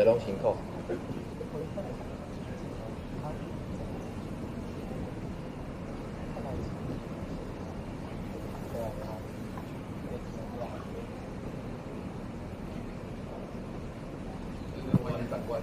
拢辛苦。欢迎长官。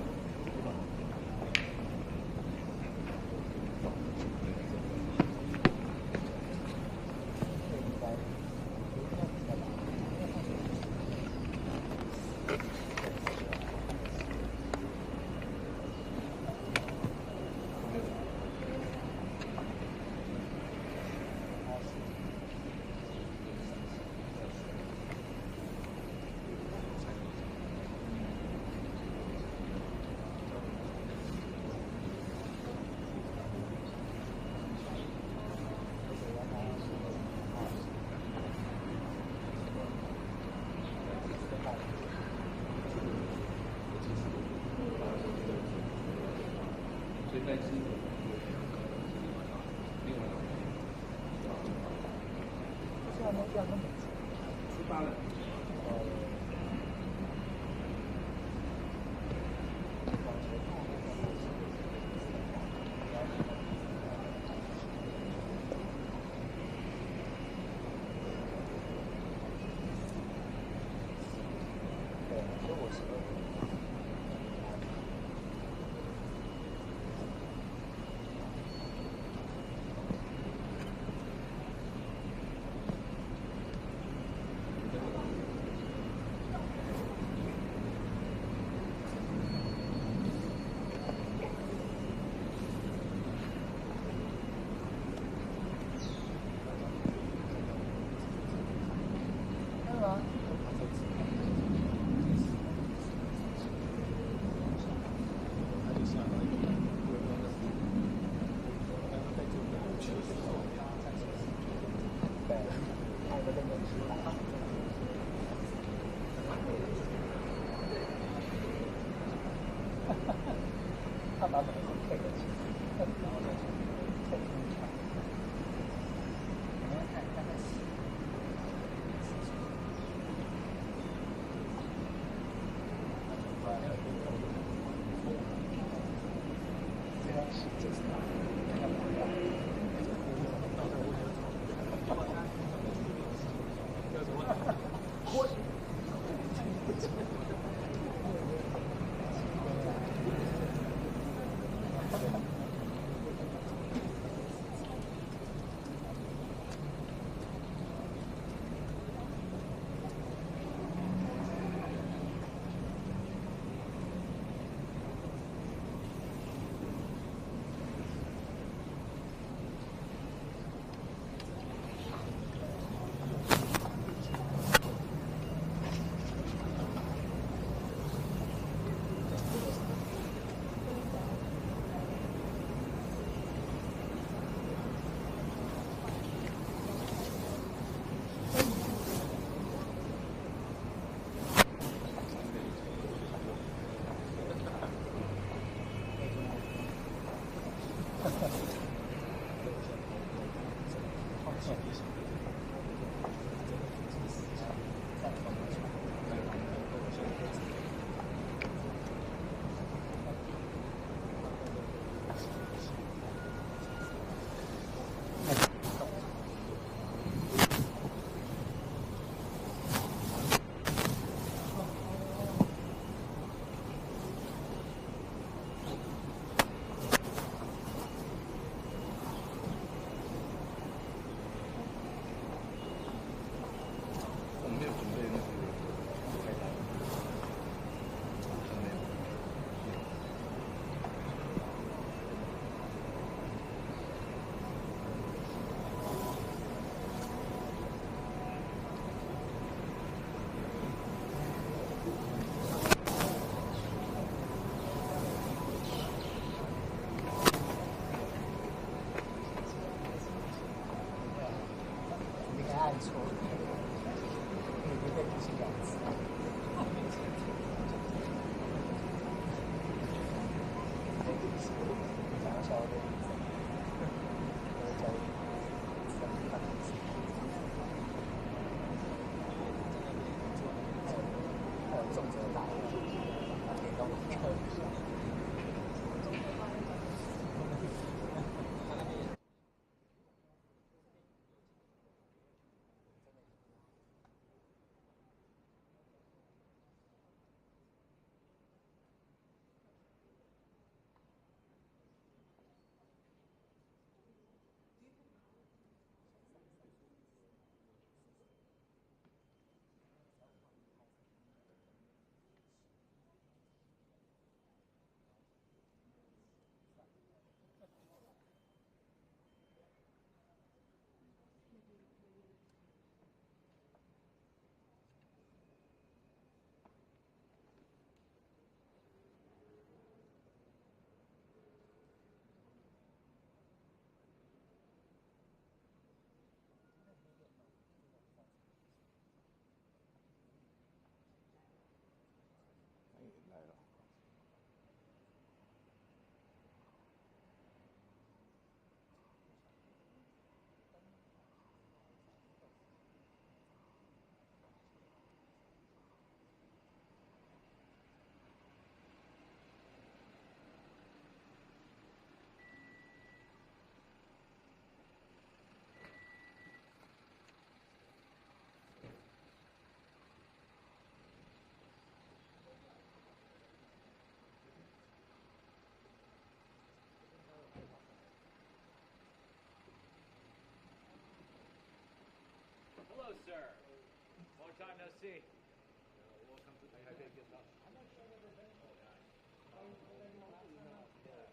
see.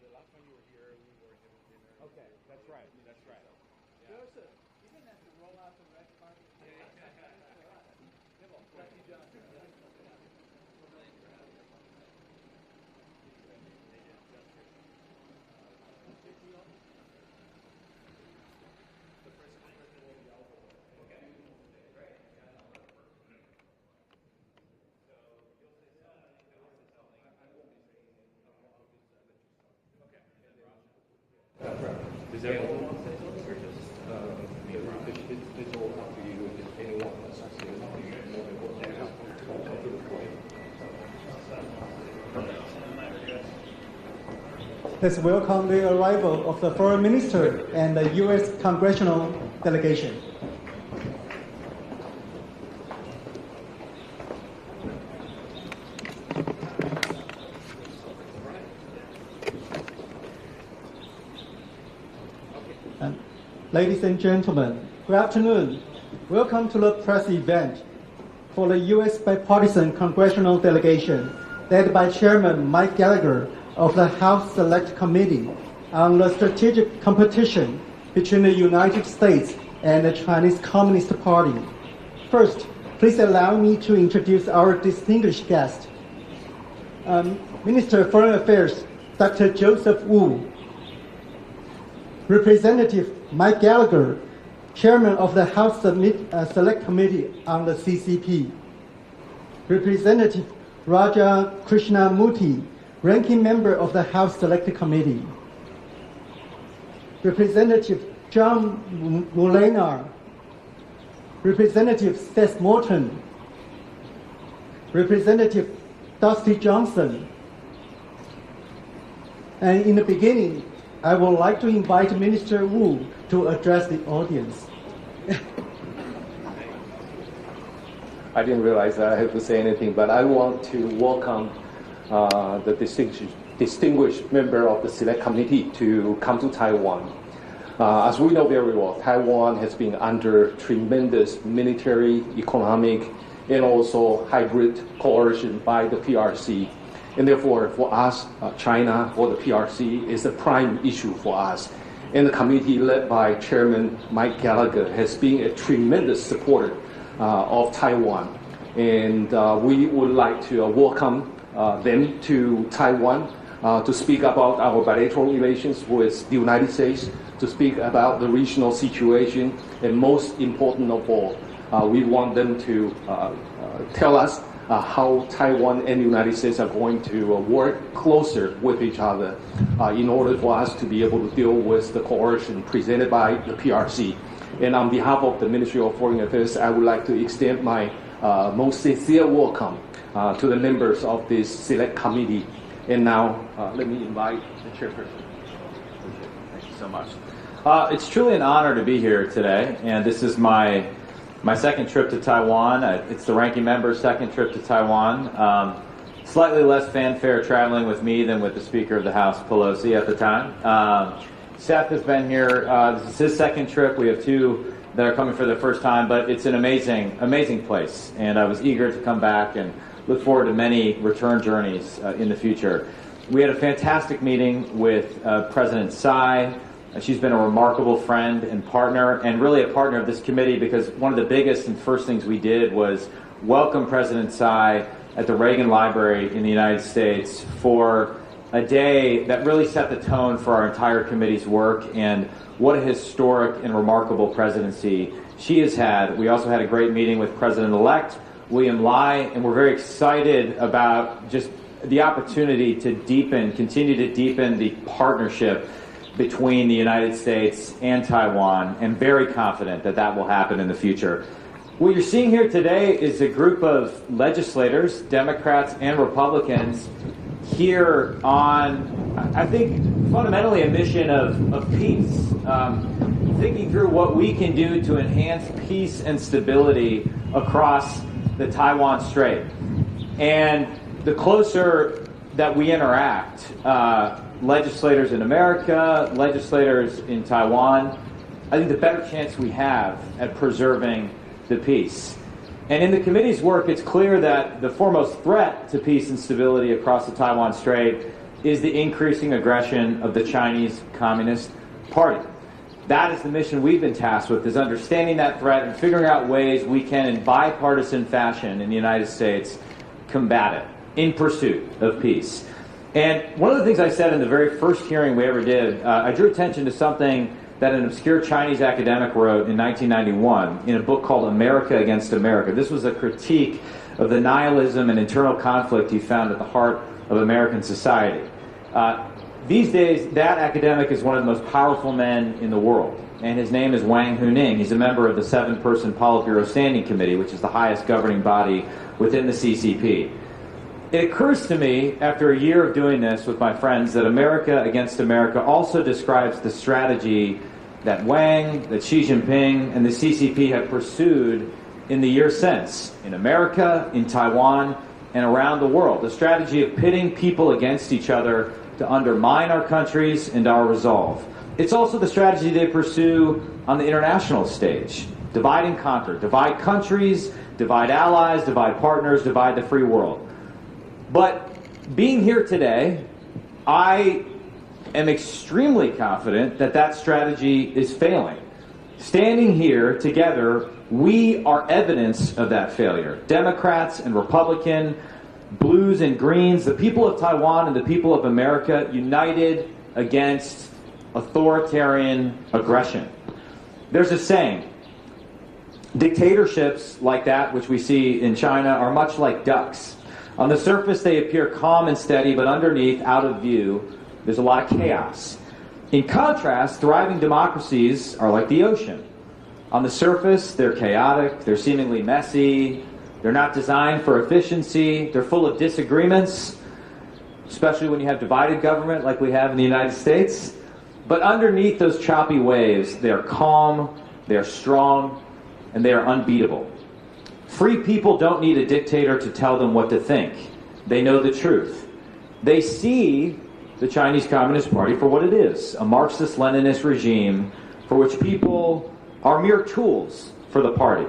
The last time you were here, we were having dinner. Okay, that's right. That's right. Joseph, you didn't have to roll out the red carpet. Thank you, John. Is everyone want to say something, or just it's all up to you if anyone wants to say something. Let's welcome the arrival of the Foreign Minister and the U.S. Congressional Delegation. Ladies and gentlemen, good afternoon. Welcome to the press event for the U.S. Bipartisan Congressional Delegation led by Chairman Mike Gallagher of the House Select Committee on the strategic competition between the United States and the Chinese Communist Party. First, please allow me to introduce our distinguished guest, Minister of Foreign Affairs, Dr. Joseph Wu, Representative Mike Gallagher, Chairman of the House Select Committee on the CCP, Representative Raja Krishna Muti, Ranking Member of the House Select Committee, Representative John Mulenar, Representative Seth Morton, Representative Dusty Johnson. And in the beginning, I would like to invite Minister Wu to address the audience. I didn't realize that I have to say anything, but I want to welcome the distinguished member of the Select Committee to come to Taiwan. As we know very well, Taiwan has been under tremendous military, economic, and also hybrid coercion by the PRC. And therefore, for us, China or the PRC is a prime issue for us. And the committee led by Chairman Mike Gallagher has been a tremendous supporter of Taiwan. And we would like to welcome them to Taiwan to speak about our bilateral relations with the United States, to speak about the regional situation, and most important of all, we want them to tell us how Taiwan and the United States are going to work closer with each other in order for us to be able to deal with the coercion presented by the PRC. And on behalf of the Ministry of Foreign Affairs, I would like to extend my most sincere welcome to the members of this Select Committee. And now, let me invite the chairperson. Thank you so much. It's truly an honor to be here today, and this is my second trip to Taiwan. It's the ranking member's second trip to Taiwan. Slightly less fanfare traveling with me than with the Speaker of the House, Pelosi, at the time. Seth has been here. This is his second trip. We have two that are coming for the first time, but it's an amazing, amazing place. And I was eager to come back and look forward to many return journeys in the future. We had a fantastic meeting with President Tsai. She's been a remarkable friend and partner, and really a partner of this committee, because one of the biggest and first things we did was welcome President Tsai at the Reagan Library in the United States for a day that really set the tone for our entire committee's work, and what a historic and remarkable presidency she has had. We also had a great meeting with President-elect William Lai, and we're very excited about just the opportunity to continue to deepen the partnership between the United States and Taiwan, and very confident that that will happen in the future. What you're seeing here today is a group of legislators, Democrats and Republicans, here on, I think, fundamentally a mission of peace, thinking through what we can do to enhance peace and stability across the Taiwan Strait. And the closer that we interact, legislators in America, legislators in Taiwan, I think the better chance we have at preserving the peace. And in the committee's work, it's clear that the foremost threat to peace and stability across the Taiwan Strait is the increasing aggression of the Chinese Communist Party. That is the mission we've been tasked with, is understanding that threat and figuring out ways we can, in bipartisan fashion in the United States, combat it in pursuit of peace. And one of the things I said in the very first hearing we ever did, I drew attention to something that an obscure Chinese academic wrote in 1991 in a book called America Against America. This was a critique of the nihilism and internal conflict he found at the heart of American society. These days, that academic is one of the most powerful men in the world, and his name is Wang Huning. He's a member of the 7-person Politburo Standing Committee, which is the highest governing body within the CCP. It occurs to me, after a year of doing this with my friends, that America Against America also describes the strategy that Wang, that Xi Jinping, and the CCP have pursued in the years since, in America, in Taiwan, and around the world. The strategy of pitting people against each other to undermine our countries and our resolve. It's also the strategy they pursue on the international stage. Divide and conquer. Divide countries, divide allies, divide partners, divide the free world. But being here today, I am extremely confident that that strategy is failing. Standing here together, we are evidence of that failure. Democrats and Republican, blues and greens, the people of Taiwan and the people of America united against authoritarian aggression. There's a saying, dictatorships like that which we see in China are much like ducks. On the surface, they appear calm and steady, but underneath, out of view, there's a lot of chaos. In contrast, thriving democracies are like the ocean. On the surface, they're chaotic, they're seemingly messy, they're not designed for efficiency, they're full of disagreements, especially when you have divided government like we have in the United States. But underneath those choppy waves, they are calm, they are strong, and they are unbeatable. Free people don't need a dictator to tell them what to think. They know the truth. They see the Chinese Communist Party for what it is, a Marxist-Leninist regime for which people are mere tools for the party.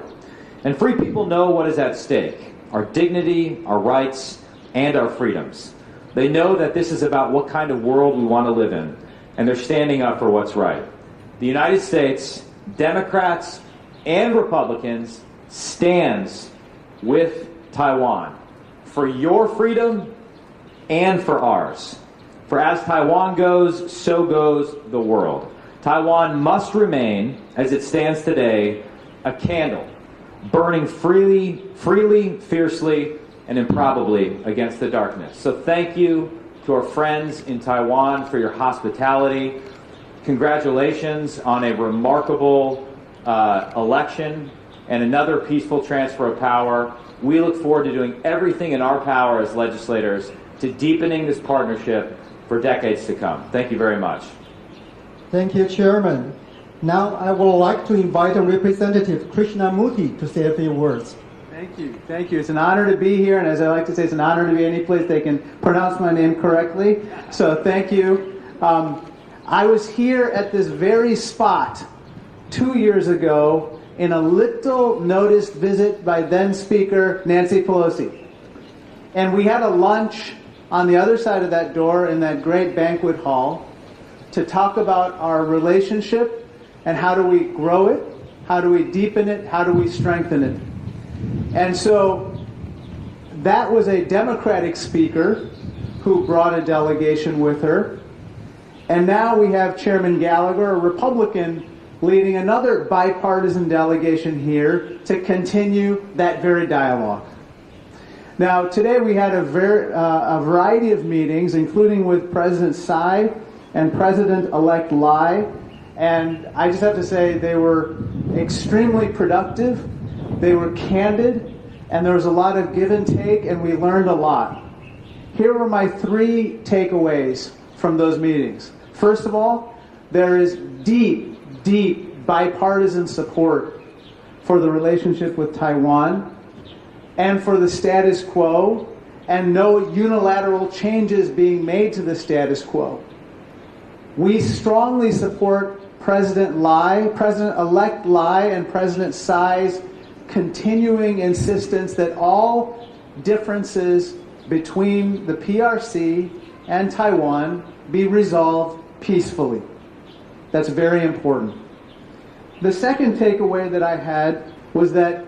And free people know what is at stake, our dignity, our rights, and our freedoms. They know that this is about what kind of world we want to live in, and they're standing up for what's right. The United States, Democrats and Republicans, stands with Taiwan for your freedom and for ours. For as Taiwan goes, so goes the world. Taiwan must remain, as it stands today, a candle, burning freely, fiercely, and improbably against the darkness. So thank you to our friends in Taiwan for your hospitality. Congratulations on a remarkable election and another peaceful transfer of power. We look forward to doing everything in our power as legislators to deepening this partnership for decades to come. Thank you very much. Thank you, Chairman. Now I would like to invite Representative Krishna Muti to say a few words. Thank you. Thank you. It's an honor to be here, and as I like to say, it's an honor to be any place they can pronounce my name correctly. So thank you. I was here at this very spot 2 years ago in a little noticed visit by then Speaker Nancy Pelosi. And we had a lunch on the other side of that door in that great banquet hall to talk about our relationship and how do we grow it, how do we deepen it, how do we strengthen it. And so that was a Democratic speaker who brought a delegation with her. And now we have Chairman Gallagher, a Republican, leading another bipartisan delegation here to continue that very dialogue. Now, today we had a variety of meetings, including with President Tsai and President-elect Lai, and I just have to say they were extremely productive, they were candid, and there was a lot of give and take, and we learned a lot. Here were my 3 takeaways from those meetings. First of all, there is deep bipartisan support for the relationship with Taiwan and for the status quo, and no unilateral changes being made to the status quo. We strongly support President-elect Lai and President Tsai's continuing insistence that all differences between the PRC and Taiwan be resolved peacefully. That's very important. The second takeaway that I had was that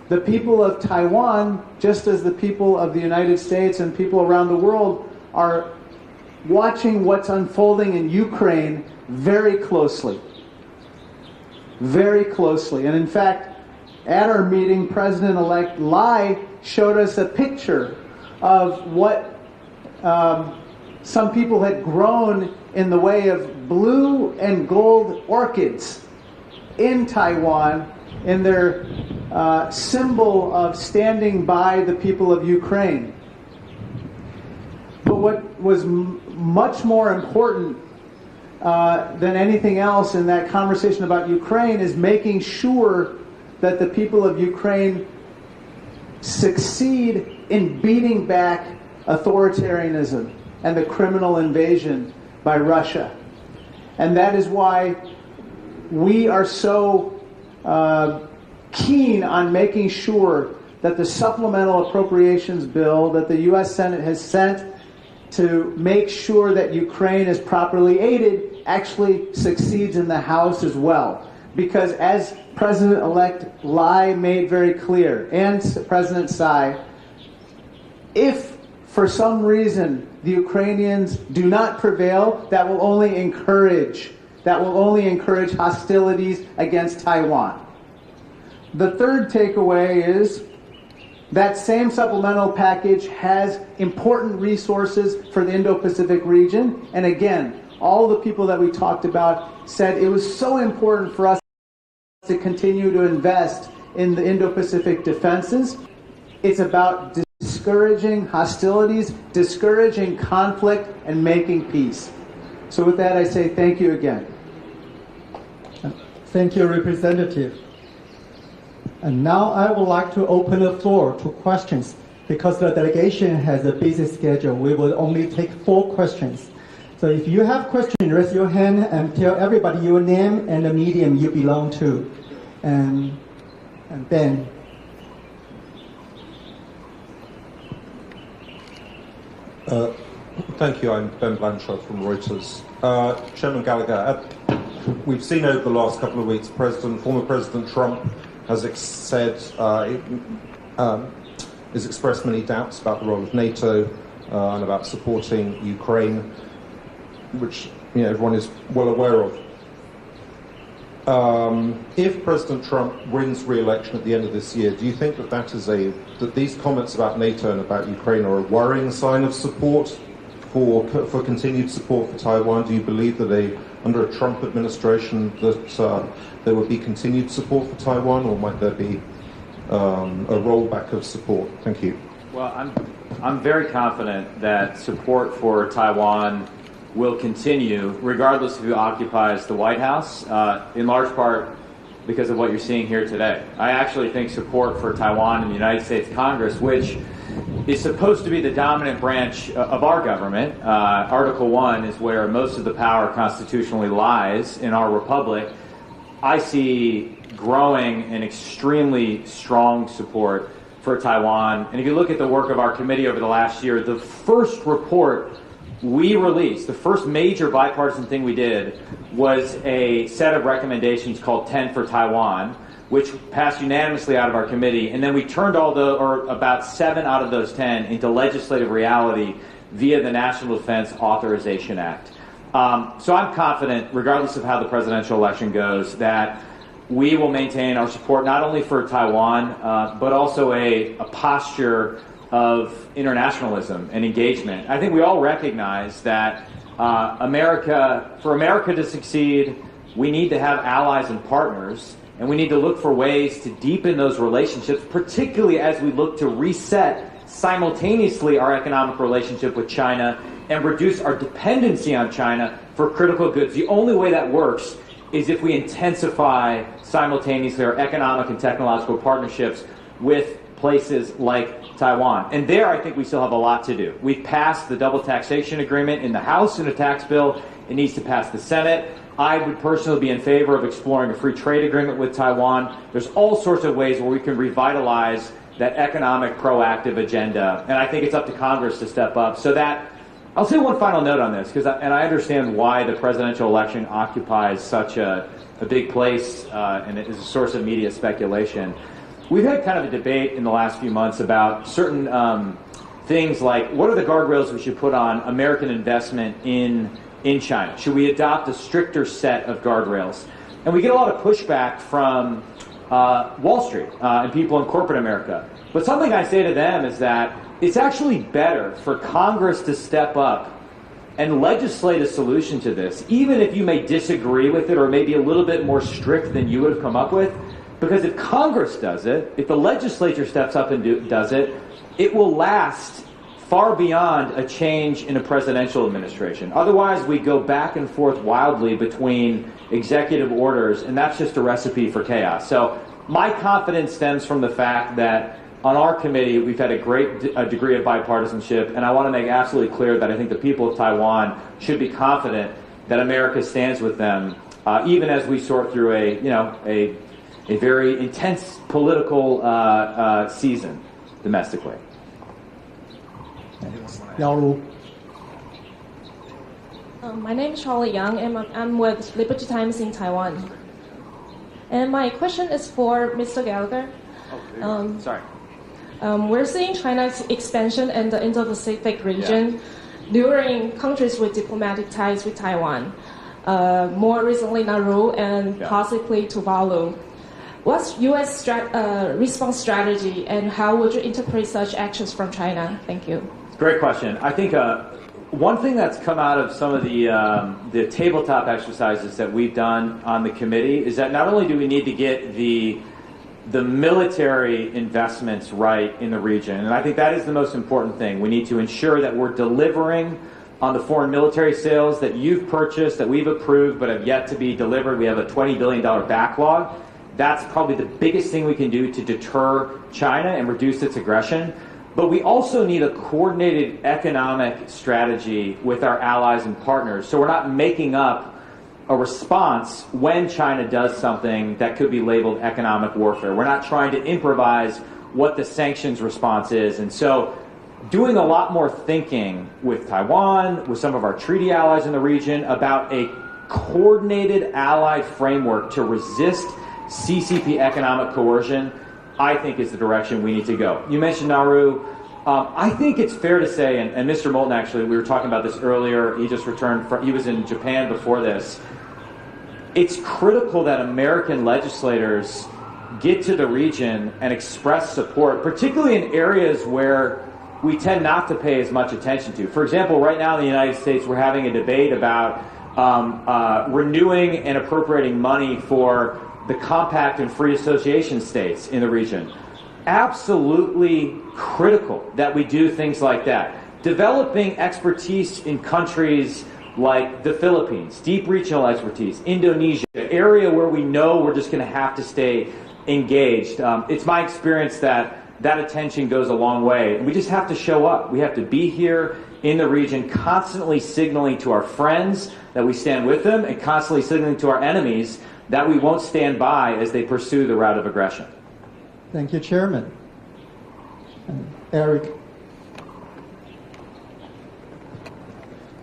the people of Taiwan, just as the people of the United States and people around the world, are watching what's unfolding in Ukraine very closely. Very closely. And in fact, at our meeting, President-elect Lai showed us a picture of what some people had grown in the way of blue and gold orchids in Taiwan in their symbol of standing by the people of Ukraine. But what was much more important than anything else in that conversation about Ukraine is making sure that the people of Ukraine succeed in beating back authoritarianism and the criminal invasion by Russia. And that is why we are so keen on making sure that the supplemental appropriations bill that the U.S. Senate has sent to make sure that Ukraine is properly aided actually succeeds in the House as well. Because as President-elect Lai made very clear, and President Tsai, if for some reason the Ukrainians do not prevail, that will only encourage hostilities against Taiwan. The third takeaway is that same supplemental package has important resources for the Indo-Pacific region. And again, all the people that we talked about said it was so important for us to continue to invest in the Indo-Pacific defenses. It's about discouraging hostilities, discouraging conflict, and making peace. So with that, I say thank you again. Thank you, Representative. And now I would like to open the floor to questions. Because the delegation has a busy schedule, we will only take 4 questions. So if you have questions, raise your hand and tell everybody your name and the medium you belong to. And Ben. Thank you. I'm Ben Blanchard from Reuters. Chairman Gallagher, we've seen over the last couple of weeks, former President Trump has expressed many doubts about the role of NATO and about supporting Ukraine, which everyone is well aware of. If President Trump wins re-election at the end of this year, do you think that these comments about NATO and about Ukraine are a worrying sign of support for continued support for Taiwan? Do you believe that under a Trump administration that there would be continued support for Taiwan, or might there be a rollback of support? Thank you. Well, I'm very confident that support for Taiwan will continue regardless of who occupies the White House, in large part because of what you're seeing here today. I actually think support for Taiwan in the United States Congress, which is supposed to be the dominant branch of our government. Article 1 is where most of the power constitutionally lies in our republic. I see growing and extremely strong support for Taiwan. And if you look at the work of our committee over the last year, the first report we released, the first major bipartisan thing we did, was a set of recommendations called 10 for Taiwan, which passed unanimously out of our committee. And then we turned about 7 out of those 10 into legislative reality via the National Defense Authorization Act. So I'm confident, regardless of how the presidential election goes, that we will maintain our support not only for Taiwan, but also a posture of internationalism and engagement. I think we all recognize that for America to succeed, we need to have allies and partners, and we need to look for ways to deepen those relationships, particularly as we look to reset simultaneously our economic relationship with China and reduce our dependency on China for critical goods. The only way that works is if we intensify simultaneously our economic and technological partnerships with places like Taiwan. And there, I think we still have a lot to do. We've passed the double taxation agreement in the House in a tax bill. It needs to pass the Senate. I would personally be in favor of exploring a free trade agreement with Taiwan. There's all sorts of ways where we can revitalize that economic proactive agenda, and I think it's up to Congress to step up. So that, I'll say one final note on this, because I understand why the presidential election occupies such a big place and it is a source of media speculation. We've had kind of a debate in the last few months about certain things like, what are the guardrails we should put on American investment in China? Should we adopt a stricter set of guardrails? And we get a lot of pushback from Wall Street and people in corporate America. But something I say to them is that it's actually better for Congress to step up and legislate a solution to this, even if you may disagree with it or maybe a little bit more strict than you would have come up with. Because if Congress does it, if the legislature steps up and does it, it will last far beyond a change in a presidential administration. Otherwise, we go back and forth wildly between executive orders, and that's just a recipe for chaos. So my confidence stems from the fact that on our committee, we've had a great degree of bipartisanship, and I want to make absolutely clear that I think the people of Taiwan should be confident that America stands with them, even as we sort through a very intense political season domestically. My name is Charlie Young, and I'm with Liberty Times in Taiwan. And my question is for Mr. Gallagher. Sorry. We're seeing China's expansion in the Indo-Pacific region, luring countries with diplomatic ties with Taiwan. More recently, Nauru and possibly Tuvalu. What's U.S. response strategy, and how would you interpret such actions from China? Thank you. Great question. I think one thing that's come out of some of the tabletop exercises that we've done on the committee is that not only do we need to get the military investments right in the region, and I think that is the most important thing. We need to ensure that we're delivering on the foreign military sales that you've purchased, that we've approved, but have yet to be delivered. We have a $20 billion backlog. That's probably the biggest thing we can do to deter China and reduce its aggression. But we also need a coordinated economic strategy with our allies and partners, so we're not making up a response when China does something that could be labeled economic warfare. We're not trying to improvise what the sanctions response is. And so doing a lot more thinking with Taiwan, with some of our treaty allies in the region, about a coordinated allied framework to resist CCP economic coercion, I think is the direction we need to go. You mentioned Nauru. I think it's fair to say, and Mr. Moulton actually, we were talking about this earlier, he just returned from, he was in Japan before this. It's critical that American legislators get to the region and express support, particularly in areas where we tend not to pay as much attention to. For example, right now in the United States, we're having a debate about renewing and appropriating money for the compact and free association states in the region. Absolutely critical that we do things like that. Developing expertise in countries like the Philippines, deep regional expertise, Indonesia, an area where we know we're just going to have to stay engaged. It's my experience that attention goes a long way. And we just have to show up. We have to be here in the region, constantly signaling to our friends that we stand with them and constantly signaling to our enemies that we won't stand by as they pursue the route of aggression. Thank you, Chairman. Eric.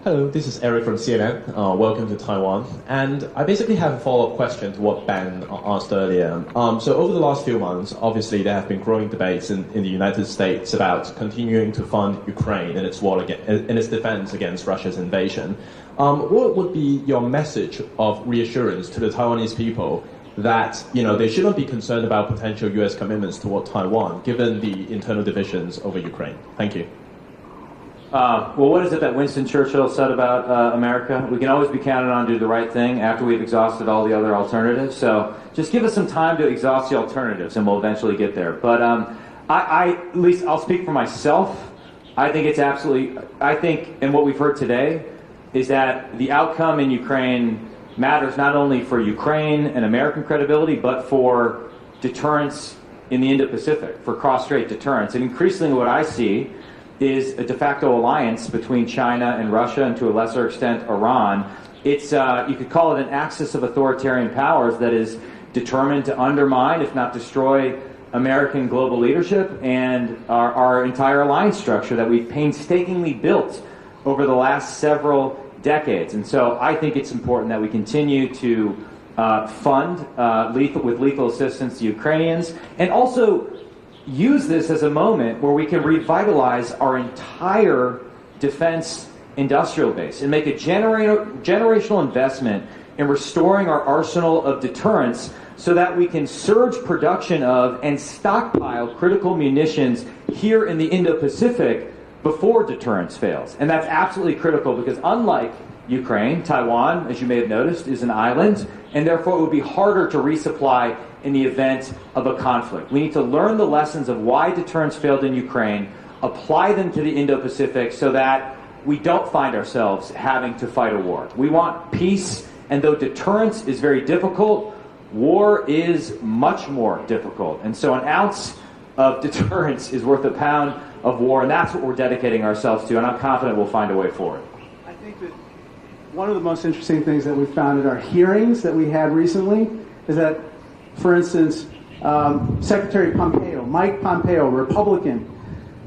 Hello, this is Eric from CNN. Welcome to Taiwan. And I basically have a follow-up question to what Ben asked earlier. So over the last few months, obviously there have been growing debates in the United States about continuing to fund Ukraine in its war in its defense against Russia's invasion. What would be your message of reassurance to the Taiwanese people that they shouldn't be concerned about potential U.S. commitments toward Taiwan, given the internal divisions over Ukraine? Thank you. Well, what is it that Winston Churchill said about America? We can always be counted on to do the right thing after we've exhausted all the other alternatives. So just give us some time to exhaust the alternatives, and we'll eventually get there. But at least I'll speak for myself. I think and what we've heard today is that the outcome in Ukraine matters not only for Ukraine and American credibility, but for deterrence in the Indo-Pacific, for cross-strait deterrence. And increasingly what I see is a de facto alliance between China and Russia, and to a lesser extent Iran, It's you could call it an axis of authoritarian powers that is determined to undermine, if not destroy, American global leadership and our entire alliance structure that we've painstakingly built over the last several decades. And so I think it's important that we continue to fund with lethal assistance to Ukrainians, and also use this as a moment where we can revitalize our entire defense industrial base and make a generational investment in restoring our arsenal of deterrence so that we can surge production of and stockpile critical munitions here in the Indo-Pacific before deterrence fails. And that's absolutely critical because unlike Ukraine, Taiwan, as you may have noticed, is an island, and therefore it would be harder to resupply in the event of a conflict. We need to learn the lessons of why deterrence failed in Ukraine, apply them to the Indo-Pacific so that we don't find ourselves having to fight a war. We want peace, and though deterrence is very difficult, war is much more difficult. And so an ounce of deterrence is worth a pound of war, and that's what we're dedicating ourselves to, and I'm confident we'll find a way forward. I think that one of the most interesting things that we found at our hearings that we had recently is that, for instance, Secretary Pompeo, Mike Pompeo, Republican,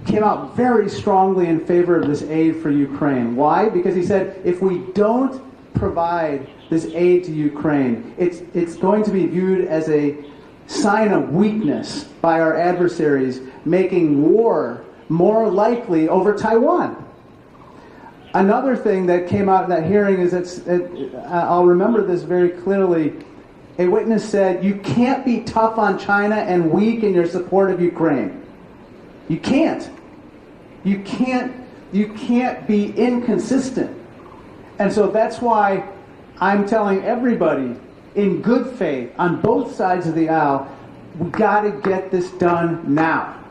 came out very strongly in favor of this aid for Ukraine. Why? Because he said if we don't provide this aid to Ukraine, it's going to be viewed as a sign of weakness by our adversaries, making war more likely over Taiwan. Another thing that came out of that hearing is I'll remember this very clearly. A witness said, you can't be tough on China and weak in your support of Ukraine. You can't. You can't be inconsistent. And so that's why I'm telling everybody in good faith on both sides of the aisle, we got to get this done now.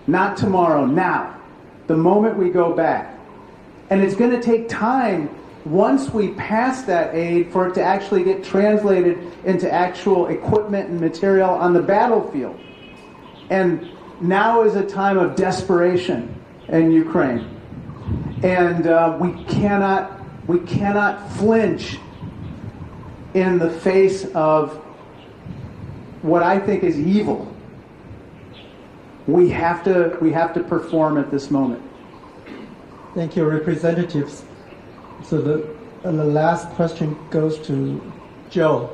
Not tomorrow, now. The moment we go back. And it's going to take time once we pass that aid for it to actually get translated into actual equipment and material on the battlefield. And now is a time of desperation in Ukraine. And we cannot flinch in the face of what I think is evil. We have to perform at this moment. Thank you, representatives. So the last question goes to Joe.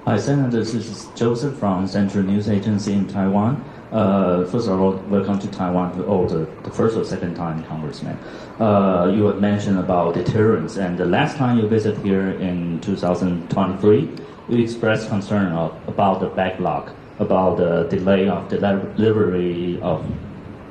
Hi, Senator. This is Joseph from Central News Agency in Taiwan. First of all, welcome to Taiwan for the first or second time, Congressman. You had mentioned about deterrence, and the last time you visited here in 2023, you expressed concern about the backlog, about the delay of the delivery of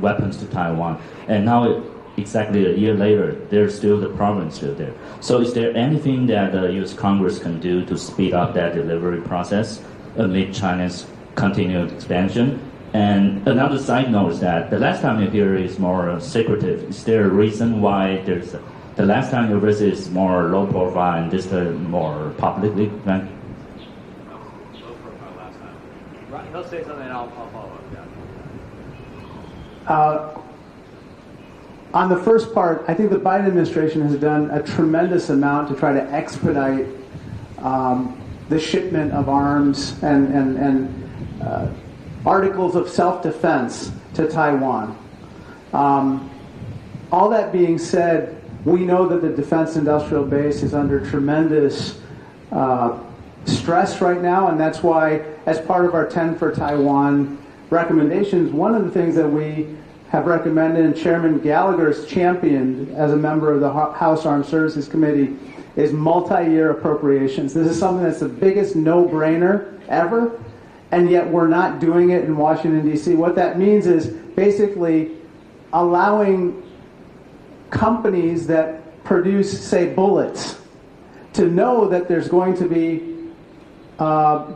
weapons to Taiwan. And now, exactly a year later, there's still the problem still there. So is there anything that the U.S. Congress can do to speed up that delivery process amid China's continued expansion? And another side note is that the last time you hear is more secretive. Is there a reason why the last time you visit is more low profile and this time more publicly? Low profile last time. Right, he'll say something and I'll follow up. Yeah. On the first part, I think the Biden administration has done a tremendous amount to try to expedite the shipment of arms and articles of self-defense to Taiwan. All that being said, we know that the defense industrial base is under tremendous stress right now, and that's why, as part of our 10 for Taiwan recommendations, one of the things that we have recommended and Chairman Gallagher has championed as a member of the House Armed Services Committee is multi-year appropriations. This is something that's the biggest no-brainer ever, and yet we're not doing it in Washington, D.C. What that means is basically allowing companies that produce, say, bullets to know that there's going to be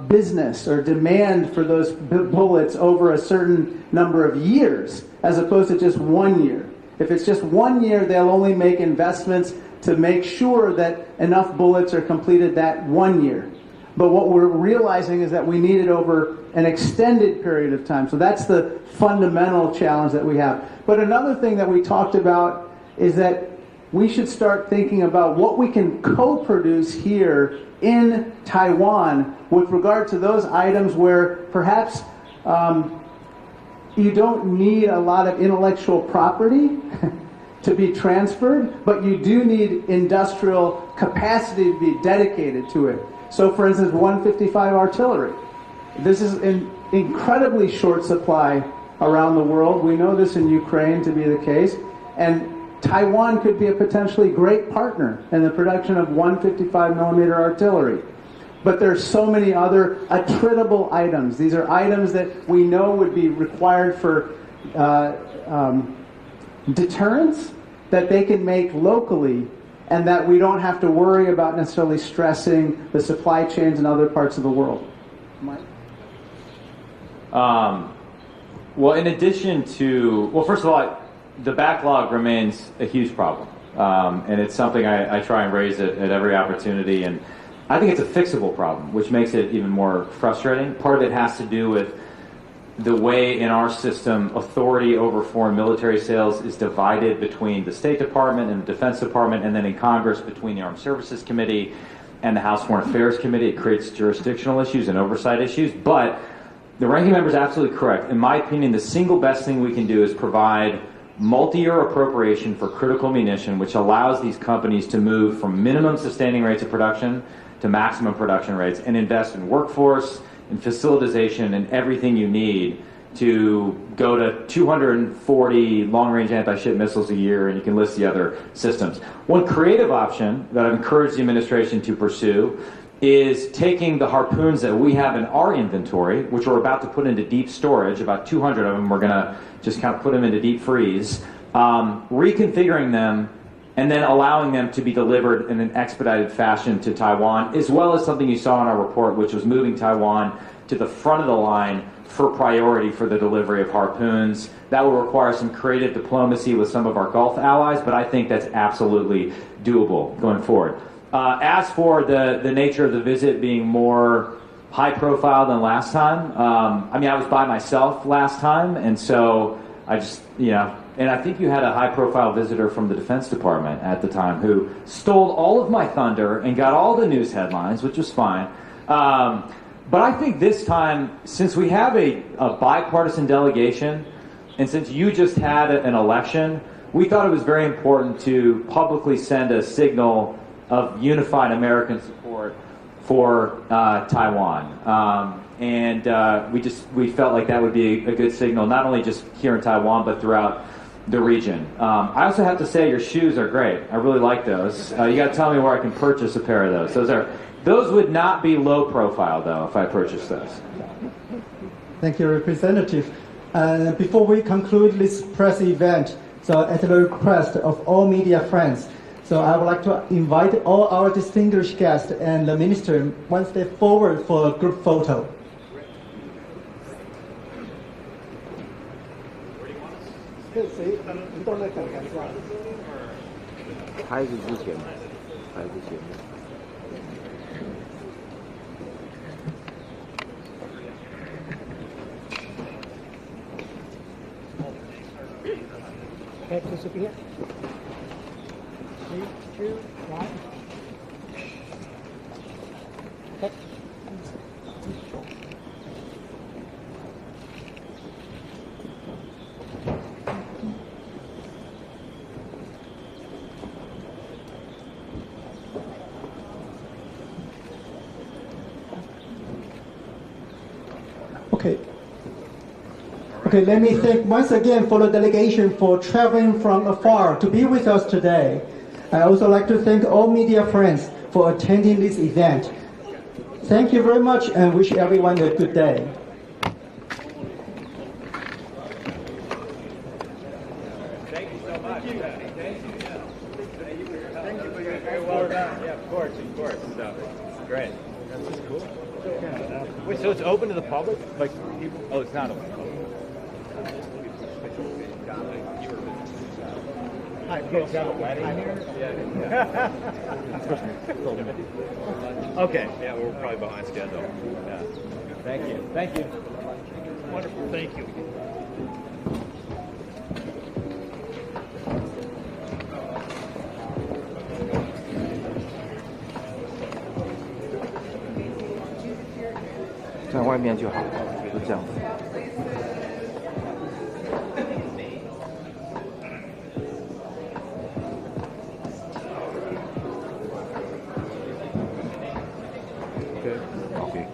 business or demand for those bullets over a certain number of years, as opposed to just 1 year. If it's just 1 year, they'll only make investments to make sure that enough bullets are completed that 1 year. But what we're realizing is that we need it over an extended period of time. So that's the fundamental challenge that we have. But another thing that we talked about is that we should start thinking about what we can co-produce here in Taiwan with regard to those items where perhaps you don't need a lot of intellectual property to be transferred, but you do need industrial capacity to be dedicated to it. So for instance, 155 artillery. This is an incredibly short supply around the world. We know this in Ukraine to be the case. And Taiwan could be a potentially great partner in the production of 155 millimeter artillery. But there's so many other attritable items. These are items that we know would be required for deterrence that they can make locally, and that we don't have to worry about necessarily stressing the supply chains in other parts of the world. Mike? Well, in addition to, well, first of all, the backlog remains a huge problem, and it's something I try and raise at every opportunity, and I think it's a fixable problem, which makes it even more frustrating. Part of it has to do with the way in our system authority over foreign military sales is divided between the State Department and the Defense Department, and then in Congress between the Armed Services Committee and the House Foreign Affairs Committee. It creates jurisdictional issues and oversight issues, but the ranking member is absolutely correct. In my opinion, the single best thing we can do is provide multi-year appropriation for critical munition, which allows these companies to move from minimum sustaining rates of production to maximum production rates, and invest in workforce, in facilitization, and everything you need to go to 240 long-range anti-ship missiles a year, and you can list the other systems. One creative option that I've encouraged the administration to pursue is taking the harpoons that we have in our inventory, which we're about to put into deep storage, about 200 of them, we're going to just kind of put them into deep freeze, reconfiguring them, and then allowing them to be delivered in an expedited fashion to Taiwan, as well as something you saw in our report, which was moving Taiwan to the front of the line for priority for the delivery of harpoons. That will require some creative diplomacy with some of our Gulf allies, but I think that's absolutely doable going forward. As for the nature of the visit being more high profile than last time, I mean, I was by myself last time, and so I just, and I think you had a high-profile visitor from the Defense Department at the time who stole all of my thunder and got all the news headlines, which was fine. But I think this time, since we have a bipartisan delegation, and since you just had an election, we thought it was very important to publicly send a signal of unified American support for Taiwan. And we felt like that would be a good signal, not only just here in Taiwan, but throughout the region. I also have to say your shoes are great. I really like those. You got to tell me where I can purchase a pair of those. Those would not be low profile though if I purchased those. Thank you, Representative. Before we conclude this press event, so at the request of all media friends, so I would like to invite all our distinguished guests and the minister one step forward for a group photo. Okay, please up here. 3, 2, 1. Okay. Okay, let me thank once again for the delegation for traveling from afar to be with us today. I also like to thank all media friends for attending this event. Thank you very much and wish everyone a good day. Thank you so much. Thank you. Thank you for your very well done. Yeah, of course. So, great. That's just cool. Wait, so it's open to the public? Like people? Oh, it's not open. Hi, good job. Yeah. Okay. Yeah, we're probably behind schedule. Yeah. Thank you. Wonderful. Thank you. 看外面就好，就这样子。OK。